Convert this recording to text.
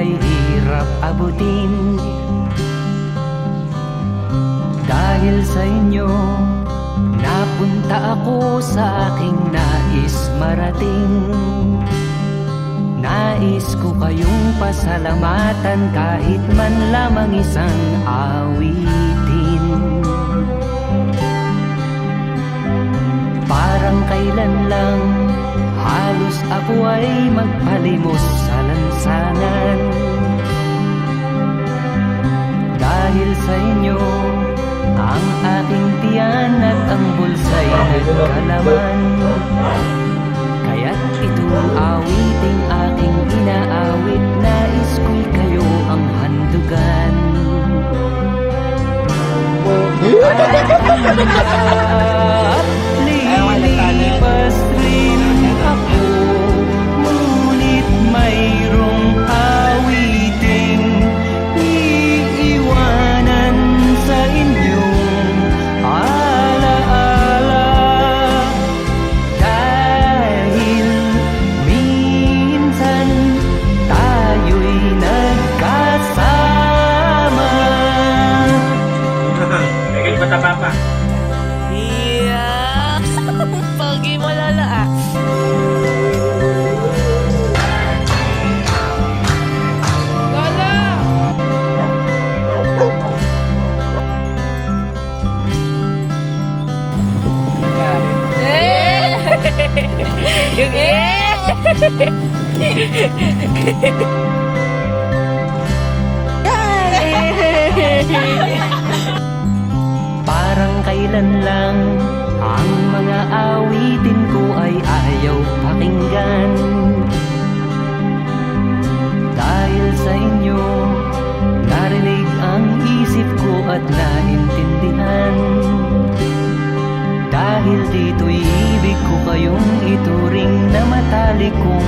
ay hirap abutin. Dahil sa inyo, napunta ako sa aking nais marating. Nais ko kayong pasalamatan kahit man lamang isang awitin. Parang kailan lang halos ako ay magpalimos sa lansangan. Dahil sa inyo, ang aking tiyan at ang bulsa'y nagkalaman. Kaya't itong awiting aking inaawit, nais ko'y kayo ang handugan. At lilipas rin ako, ngunit mayroong awiting iiwanan sa inyong alaala. Dahil minsan tayo'y nagkasama. Naging mataba pa. Yeah! Pogi mo lala ah. Lala! Yung Parang kailan lang ang mga awitin ko ay ayaw pakinggan. Dahil sa inyo, narinig ang isip ko at naintindihan. Dahil dito'y ibig ko kayong ituring na matalik kong